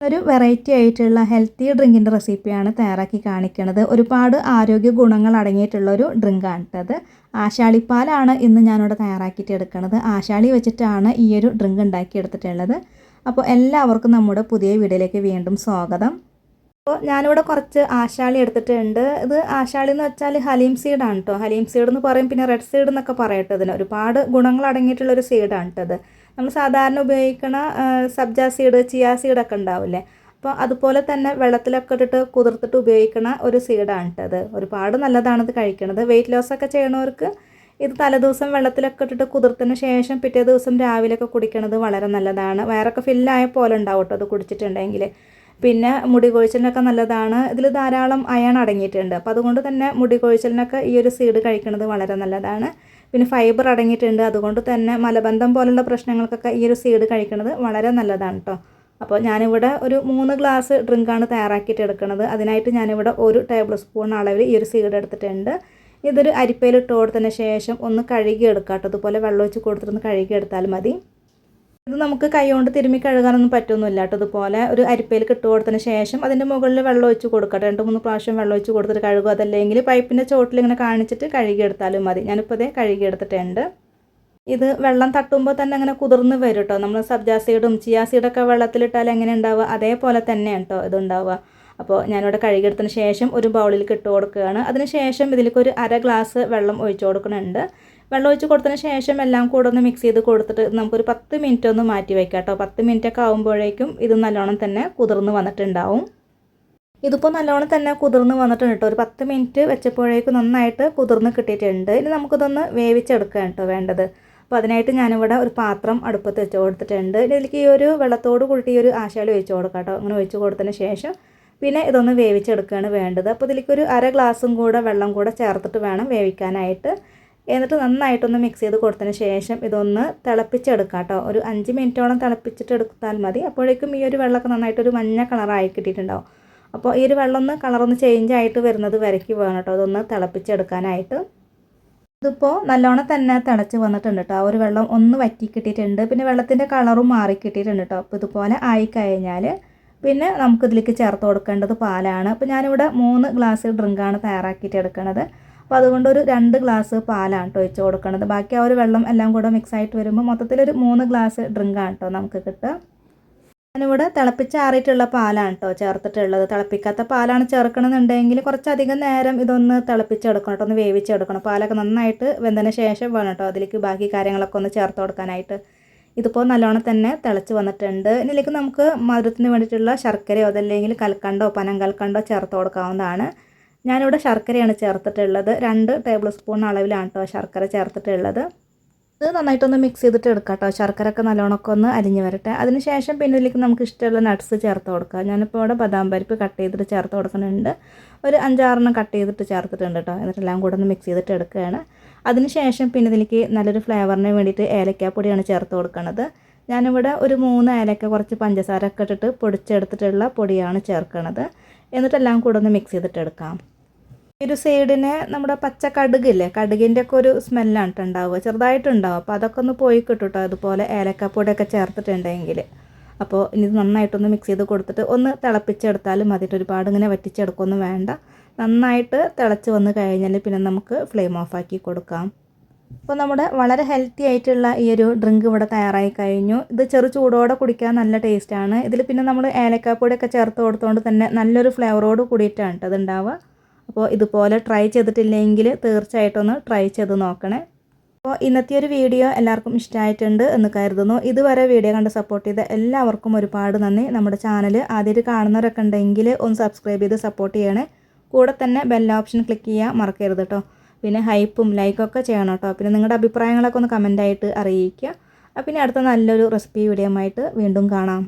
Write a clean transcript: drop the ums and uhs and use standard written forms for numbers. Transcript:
ഒരു വെറൈറ്റി ആയിട്ടുള്ള ഹെൽത്തി ഡ്രിങ്കിൻ്റെ റെസിപ്പിയാണ് തയ്യാറാക്കി കാണിക്കുന്നത്. ഒരുപാട് ആരോഗ്യ ഗുണങ്ങൾ അടങ്ങിയിട്ടുള്ളൊരു ഡ്രിങ്കാണ് കേട്ടത്. ആശാളിപ്പാലാണ് ഇന്ന് ഞാനിവിടെ തയ്യാറാക്കിയിട്ട് എടുക്കുന്നത്. ആശാളി വെച്ചിട്ടാണ് ഈ ഒരു ഡ്രിങ്ക് ഉണ്ടാക്കിയെടുത്തിട്ടുള്ളത്. അപ്പോൾ എല്ലാവർക്കും നമ്മുടെ പുതിയ വീഡിയോയിലേക്ക് വീണ്ടും സ്വാഗതം. അപ്പോൾ ഞാനിവിടെ കുറച്ച് ആശാളി എടുത്തിട്ടുണ്ട്. ഇത് ആശാളി എന്ന് വെച്ചാൽ ഹലീം സീഡാണ് കേട്ടോ. ഹലീം സീഡ് എന്ന് പറയും, പിന്നെ റെഡ് സീഡ് എന്നൊക്കെ പറയട്ടെ. ഇതിന് ഒരുപാട് ഗുണങ്ങൾ അടങ്ങിയിട്ടുള്ളൊരു സീഡാണ് കേട്ടത്. നമ്മൾ സാധാരണ ഉപയോഗിക്കുന്ന സബ്ജ സീഡ്, ചിയ സീഡൊക്കെ ഉണ്ടാവില്ലേ, അപ്പോൾ അതുപോലെ തന്നെ വെള്ളത്തിലൊക്കെ ഇട്ടിട്ട് കുതിർത്തിട്ട് ഉപയോഗിക്കുന്ന ഒരു സീഡാണ് കേട്ടത്. ഒരുപാട് നല്ലതാണിത് കഴിക്കണത്. വെയിറ്റ് ലോസൊക്കെ ചെയ്യണവർക്ക് ഇത് തലേദിവസം വെള്ളത്തിലൊക്കെ ഇട്ടിട്ട് കുതിർത്തതിന് ശേഷം പിറ്റേ ദിവസം രാവിലെയൊക്കെ കുടിക്കണത് വളരെ നല്ലതാണ്. വയറൊക്കെ ഫില്ലായ പോലെ ഉണ്ടാവും കേട്ടോ അത് കുടിച്ചിട്ടുണ്ടെങ്കിൽ. പിന്നെ മുടി കൊഴിച്ചിലിനൊക്കെ നല്ലതാണ്. ഇതിൽ ധാരാളം അയൺ അടങ്ങിയിട്ടുണ്ട്. അപ്പോൾ അതുകൊണ്ട് തന്നെ മുടി കൊഴിച്ചിലിനൊക്കെ ഈ ഒരു സീഡ് കഴിക്കുന്നത് വളരെ നല്ലതാണ്. പിന്നെ ഫൈബർ അടങ്ങിയിട്ടുണ്ട്. അതുകൊണ്ട് തന്നെ മലബന്ധം പോലുള്ള പ്രശ്നങ്ങൾക്കൊക്കെ ഈ ഒരു സീഡ് കഴിക്കുന്നത് വളരെ നല്ലതാണ് കേട്ടോ. അപ്പോൾ ഞാനിവിടെ ഒരു 3 ഗ്ലാസ് ഡ്രിങ്കാണ് തയ്യാറാക്കിയിട്ട് എടുക്കുന്നത്. അതിനായിട്ട് ഞാനിവിടെ 1 ടേബിൾ സ്പൂൺ അളവിൽ ഈ ഒരു സീഡ് എടുത്തിട്ടുണ്ട്. ഇതൊരു അരിപ്പയിലിട്ട് കൊടുത്തതിന് ശേഷം ഒന്ന് കഴുകി എടുക്കാം കേട്ടോ. അതുപോലെ വെള്ളം ഒഴിച്ച് കൊടുത്തിട്ടൊന്ന് കഴുകി എടുത്താൽ മതി. ഇത് നമുക്ക് കൈ കൊണ്ട് തിരുമ്മി കഴുകാനൊന്നും പറ്റുന്നില്ല കേട്ടോ. അതുപോലെ ഒരു അരിപ്പയിൽ ഇട്ട് കൊടുത്തതിന് ശേഷം അതിൻ്റെ മുകളിൽ വെള്ളം ഒഴിച്ച് കൊടുക്കട്ടെ. 2-3 പ്രാവശ്യം വെള്ളം ഒഴിച്ച് കൊടുത്തിട്ട് കഴുകുക. അതല്ലെങ്കിൽ പൈപ്പിൻ്റെ ചോട്ടിൽ ഇങ്ങനെ കാണിച്ചിട്ട് കഴുകിയെടുത്താലും മതി. ഞാനിപ്പോൾ അതേ കഴുകിയെടുത്തിട്ടുണ്ട്. ഇത് വെള്ളം തട്ടുമ്പോൾ തന്നെ അങ്ങനെ കുതിർന്ന് വരും കേട്ടോ. നമ്മൾ സബ്ജാ സീഡും ചിയ സീഡൊക്കെ വെള്ളത്തിലിട്ടാൽ എങ്ങനെ ഉണ്ടാവുക അതേപോലെ തന്നെയാണ് കേട്ടോ ഇതുണ്ടാവുക. അപ്പോൾ ഞാനിവിടെ കഴുകിയെടുത്തതിന് ശേഷം ഒരു ബൗളിലേക്ക് ഇട്ട് കൊടുക്കുകയാണ്. അതിന് ശേഷം ഇതിലേക്ക് ഒരു 1/2 ഗ്ലാസ് വെള്ളം ഒഴിച്ച് കൊടുക്കുന്നുണ്ട്. വെള്ളം ഒഴിച്ച് കൊടുത്തതിന് ശേഷം എല്ലാം കൂടെ ഒന്ന് മിക്സ് ചെയ്ത് കൊടുത്തിട്ട് നമുക്കൊരു 10 മിനിറ്റ് ഒന്ന് മാറ്റി വയ്ക്കാം കേട്ടോ. 10 മിനിറ്റൊക്കെ ആകുമ്പോഴേക്കും ഇത് നല്ലോണം തന്നെ കുതിർന്ന് വന്നിട്ടുണ്ടാവും. ഇതിപ്പോൾ നല്ലോണം തന്നെ കുതിർന്ന് വന്നിട്ടുണ്ട് കേട്ടോ. ഒരു 10 മിനിറ്റ് വെച്ചപ്പോഴേക്കും നന്നായിട്ട് കുതിർന്ന് കിട്ടിയിട്ടുണ്ട്. ഇനി നമുക്കിതൊന്ന് വേവിച്ചെടുക്കാം കേട്ടോ വേണ്ടത്. അപ്പോൾ അതിനായിട്ട് ഞാനിവിടെ ഒരു പാത്രം അടുപ്പത്ത് വെച്ച് കൊടുത്തിട്ടുണ്ട്. ഇതിലേക്ക് ഈ ഒരു വെള്ളത്തോട് കൂടി ഈ ഒരു ആശാളി ഒഴിച്ച് കൊടുക്കാം കേട്ടോ. അങ്ങനെ ഒഴിച്ച് കൊടുത്തതിന് ശേഷം പിന്നെ ഇതൊന്ന് വേവിച്ചെടുക്കുകയാണ് വേണ്ടത്. അപ്പോൾ ഇതിലേക്ക് ഒരു 1/2 ഗ്ലാസും കൂടെ വെള്ളം കൂടെ ചേർത്തിട്ട് വേണം വേവിക്കാനായിട്ട്. എന്നിട്ട് നന്നായിട്ടൊന്ന് മിക്സ് ചെയ്ത് കൊടുത്തതിന് ശേഷം ഇതൊന്ന് തിളപ്പിച്ചെടുക്കാം കേട്ടോ. ഒരു 5 മിനിറ്റോളം തിളപ്പിച്ചിട്ട് എടുത്താൽ മതി. അപ്പോഴേക്കും ഈ ഒരു വെള്ളമൊക്കെ നന്നായിട്ടൊരു മഞ്ഞ കളറായി കിട്ടിയിട്ടുണ്ടാവും. അപ്പോൾ ഈ ഒരു വെള്ളം ഒന്ന് കളറൊന്ന് ചേഞ്ച് ആയിട്ട് വരുന്നത് വരയ്ക്ക് വേണം കേട്ടോ അതൊന്ന് തിളപ്പിച്ചെടുക്കാനായിട്ട്. ഇതിപ്പോൾ നല്ലോണം തന്നെ തിളച്ച് വന്നിട്ടുണ്ട് കേട്ടോ. ആ ഒരു വെള്ളം ഒന്ന് വറ്റി കിട്ടിയിട്ടുണ്ട്. പിന്നെ വെള്ളത്തിൻ്റെ കളറും മാറി കിട്ടിയിട്ടുണ്ട് കേട്ടോ. അപ്പോൾ ഇതുപോലെ ആയിക്കഴിഞ്ഞാൽ പിന്നെ നമുക്കിതിലേക്ക് ചേർത്ത് കൊടുക്കേണ്ടത് പാലാണ്. അപ്പോൾ ഞാനിവിടെ 3 ഗ്ലാസ് ഡ്രിങ്കാണ് തയ്യാറാക്കിയിട്ട് എടുക്കുന്നത്. അപ്പോൾ അതുകൊണ്ട് ഒരു 2 ഗ്ലാസ് പാലാണ് കേട്ടോ ഒഴിച്ച് കൊടുക്കുന്നത്. ബാക്കി ആ ഒരു വെള്ളം എല്ലാം കൂടെ മിക്സായിട്ട് വരുമ്പോൾ മൊത്തത്തിലൊരു 3 ഗ്ലാസ് ഡ്രിങ്കാണ് കേട്ടോ നമുക്ക് കിട്ടുക. ഞാനിവിടെ തിളപ്പിച്ചാറിയിട്ടുള്ള പാലാണ് കേട്ടോ ചേർത്തിട്ടുള്ളത്. തിളപ്പിക്കാത്ത പാലാണ് ചേർക്കണമെന്നുണ്ടെങ്കിൽ കുറച്ചധികം നേരം ഇതൊന്ന് തിളപ്പിച്ചെടുക്കണം കേട്ടോ, ഒന്ന് വേവിച്ചെടുക്കണം. പാലൊക്കെ നന്നായിട്ട് വെന്തതിന് ശേഷം വേണം കേട്ടോ അതിലേക്ക് ബാക്കി കാര്യങ്ങളൊക്കെ ഒന്ന് ചേർത്ത് കൊടുക്കാനായിട്ട്. ഇതിപ്പോൾ നല്ലോണം തന്നെ തിളച്ച് വന്നിട്ടുണ്ട്. ഇതിലേക്ക് നമുക്ക് മധുരത്തിന് വേണ്ടിയിട്ടുള്ള ശർക്കരയോ അതല്ലെങ്കിൽ കൽക്കണ്ടോ പനം കൽക്കണ്ടോ ചേർത്ത് കൊടുക്കാവുന്നതാണ്. ഞാനിവിടെ ശർക്കരയാണ് ചേർത്തിട്ടുള്ളത്. 2 ടേബിൾ സ്പൂൺ അളവിലാണ് കേട്ടോ ശർക്കര ചേർത്തിട്ടുള്ളത്. ഇത് നന്നായിട്ടൊന്ന് മിക്സ് ചെയ്തിട്ട് എടുക്കാം കേട്ടോ. ശർക്കരയൊക്കെ നല്ലോണമൊക്കെ ഒന്ന് അലിഞ്ഞ് വരട്ടെ. അതിന് ശേഷം പിന്നെ ഇതിലേക്ക് നമുക്ക് ഇഷ്ടമുള്ള നട്ട്സ് ചേർത്ത് കൊടുക്കാം. ഞാനിപ്പോൾ ഇവിടെ ബദാം പരിപ്പ് കട്ട് ചെയ്തിട്ട് ചേർത്ത് കൊടുക്കുന്നുണ്ട്. ഒരു 5-6 കട്ട് ചെയ്തിട്ട് ചേർത്തിട്ടുണ്ട് കേട്ടോ. എന്നിട്ടെല്ലാം കൂടെ ഒന്ന് മിക്സ് ചെയ്തിട്ട് എടുക്കുകയാണ്. അതിന് ശേഷം പിന്നെ ഇതിലേക്ക് നല്ലൊരു ഫ്ലേവറിന് വേണ്ടിയിട്ട് ഏലക്കാപ്പൊടിയാണ് ചേർത്ത് കൊടുക്കുന്നത്. ഞാനിവിടെ ഒരു 3 ഏലക്ക കുറച്ച് പഞ്ചസാര ഒക്കെ ഇട്ടിട്ട് പൊടിച്ചെടുത്തിട്ടുള്ള പൊടിയാണ് ചേർക്കുന്നത്. എന്നിട്ടെല്ലാം കൂടെ ഒന്ന് മിക്സ് ചെയ്തിട്ട് എടുക്കാം. ഈ ഒരു സൈഡിന് നമ്മുടെ പച്ച കടുകില്ലേ, കടുകിൻ്റെ ഒക്കെ ഒരു സ്മെല്ലാണ് ഉണ്ടാവുക, ചെറുതായിട്ടുണ്ടാവും. അപ്പോൾ അതൊക്കെ ഒന്ന് പോയി കിട്ടും കേട്ടോ അതുപോലെ ഏലക്കാപ്പൊടിയൊക്കെ ചേർത്തിട്ടുണ്ടെങ്കിൽ. അപ്പോൾ ഇനി ഇത് നന്നായിട്ടൊന്ന് മിക്സ് ചെയ്ത് കൊടുത്തിട്ട് ഒന്ന് തിളപ്പിച്ചെടുത്താലും മതിയിട്ട്. ഒരുപാട് ഇങ്ങനെ വറ്റിച്ചെടുക്കൊന്നും വേണ്ട. നന്നായിട്ട് തിളച്ച് വന്ന് കഴിഞ്ഞാൽ പിന്നെ നമുക്ക് ഫ്ലെയിം ഓഫാക്കി കൊടുക്കാം. അപ്പോൾ നമ്മുടെ വളരെ ഹെൽത്തി ആയിട്ടുള്ള ഈ ഒരു ഡ്രിങ്ക് ഇവിടെ തയ്യാറായി കഴിഞ്ഞു. ഇത് ചെറു ചൂടോടെ കുടിക്കാൻ നല്ല ടേസ്റ്റാണ്. ഇതിൽ പിന്നെ നമ്മൾ ഏലക്കാപ്പൊടിയൊക്കെ ചേർത്ത് കൊടുത്തുകൊണ്ട് തന്നെ നല്ലൊരു ഫ്ലേവറോട് കൂടിയിട്ടാണ് കേട്ടോ അതുണ്ടാവുക. അപ്പോൾ ഇതുപോലെ ട്രൈ ചെയ്തിട്ടില്ലെങ്കിൽ തീർച്ചയായിട്ടും ഒന്ന് ട്രൈ ചെയ്ത് നോക്കണേ. അപ്പോൾ ഇന്നത്തെ ഒരു വീഡിയോ എല്ലാവർക്കും ഇഷ്ടമായിട്ടുണ്ട് എന്ന് കരുതുന്നു. ഇതുവരെ വീഡിയോ കണ്ട് സപ്പോർട്ട് ചെയ്ത എല്ലാവർക്കും ഒരുപാട് നന്ദി. നമ്മുടെ ചാനൽ ആദ്യമായിട്ട് കാണുന്നവരൊക്കെ ഉണ്ടെങ്കിൽ ഒന്ന് സബ്സ്ക്രൈബ് ചെയ്ത് സപ്പോർട്ട് ചെയ്യണേ. കൂടെ തന്നെ ബെൽ ഓപ്ഷൻ ക്ലിക്ക് ചെയ്യാൻ മറക്കരുത് കേട്ടോ. പിന്നെ ഹൈപ്പും ലൈക്കൊക്കെ ചെയ്യണം കേട്ടോ. പിന്നെ നിങ്ങളുടെ അഭിപ്രായങ്ങളൊക്കെ ഒന്ന് കമൻ്റായിട്ട് അറിയിക്കുക. പിന്നെ അടുത്ത നല്ലൊരു റെസിപ്പി വീഡിയോ ആയിട്ട് വീണ്ടും കാണാം.